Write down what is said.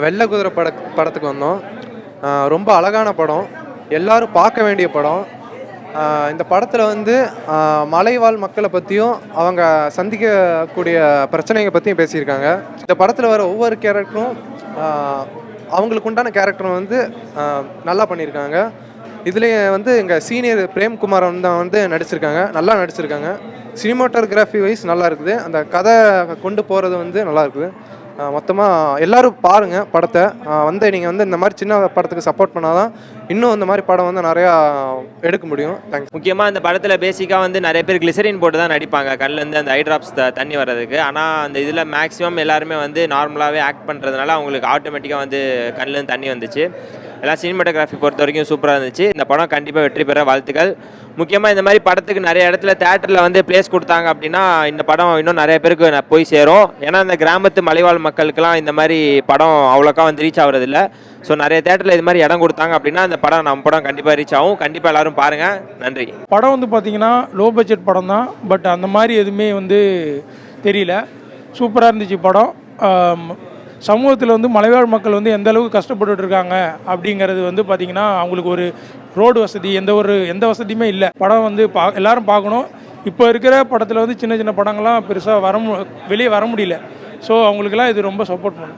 வெள்ளை குதிரை படத்துக்கு வந்தோம். ரொம்ப அழகான படம், எல்லாரும் பார்க்க வேண்டிய படம். இந்த படத்தில் வந்து மலைவாழ் மக்களை பற்றியும் அவங்க சந்திக்கக்கூடிய பிரச்சனைகளை பற்றியும் பேசியிருக்காங்க. இந்த படத்தில் வர ஒவ்வொரு கேரக்டரும் அவங்களுக்கு உண்டான கேரக்டர் வந்து நல்லா பண்ணியிருக்காங்க. இதுலேயே வந்து எங்கள் சீனியர் பிரேம்குமார் வந்து நடிச்சிருக்காங்க, நல்லா நடிச்சிருக்காங்க. சினிமாட்டோகிராஃபி வைஸ் நல்லா இருக்குது, அந்த கதை கொண்டு போகிறது வந்து நல்லா இருக்குது. மொத்தமாக எல்லோரும் பாருங்கள் படத்தை. நீங்கள் வந்து இந்த மாதிரி சின்ன படத்துக்கு சப்போர்ட் பண்ணால் தான் இன்னும் இந்த மாதிரி படம் வந்து நிறையா எடுக்க முடியும். தேங்க்ஸ். முக்கியமாக இந்த படத்தில் பேசிக்காக வந்து நிறைய பேர் கிளிசரின் போட்டு தான் நடிப்பாங்க கண்ணிலேருந்து அந்த ஐ ட்ராப்ஸ் தண்ணி வர்றதுக்கு. ஆனால் அந்த இதில் மேக்ஸிமம் எல்லாருமே வந்து நார்மலாகவே ஆக்ட் பண்ணுறதுனால அவங்களுக்கு ஆட்டோமேட்டிக்காக வந்து கண்ணிலேருந்து தண்ணி வந்துச்சு. எல்லாம் சினிமாட்டோகிராஃபி பொறுத்த வரைக்கும் சூப்பராக இருந்துச்சு. இந்த படம் கண்டிப்பாக வெற்றி பெற வாழ்த்துக்கள். முக்கியமாக இந்த மாதிரி படத்துக்கு நிறைய இடத்துல தேட்டரில் வந்து பிளேஸ் கொடுத்தாங்க அப்படின்னா இந்த படம் இன்னும் நிறைய பேருக்கு போய் சேரும். ஏன்னா இந்த கிராமத்து மலைவாழ் மக்களுக்கெல்லாம் இந்த மாதிரி படம் அவ்வளோக்கா வந்து ரீச் ஆகுறதில்ல. ஸோ நிறைய தேட்டரில் இது மாதிரி இடம் கொடுத்தாங்க அப்படின்னா இந்த படம் நம்ம படம் கண்டிப்பாக ரீச் ஆகும். கண்டிப்பாக எல்லோரும் பாருங்கள். நன்றி. படம் வந்து பார்த்திங்கன்னா லோ பட்ஜெட் படம் தான், பட் அந்த மாதிரி எதுவுமே வந்து தெரியல. சூப்பராக இருந்துச்சு படம். சமூகத்தில் வந்து மலைவாழ் மக்கள் வந்து எந்த அளவுக்கு கஷ்டப்பட்டுட்டு இருக்காங்க அப்படிங்கிறது வந்து பார்த்திங்கன்னா அவங்களுக்கு ஒரு ரோடு வசதி எந்த வசதியுமே இல்லை. படம் வந்து எல்லாரும் பார்க்கணும். இப்போ இருக்கிற படத்தில் வந்து சின்ன சின்ன படங்கள்லாம் பெருசாக வெளியே வர முடியல. ஸோ அவங்களுக்கெல்லாம் இது ரொம்ப சப்போர்ட் பண்ணும்.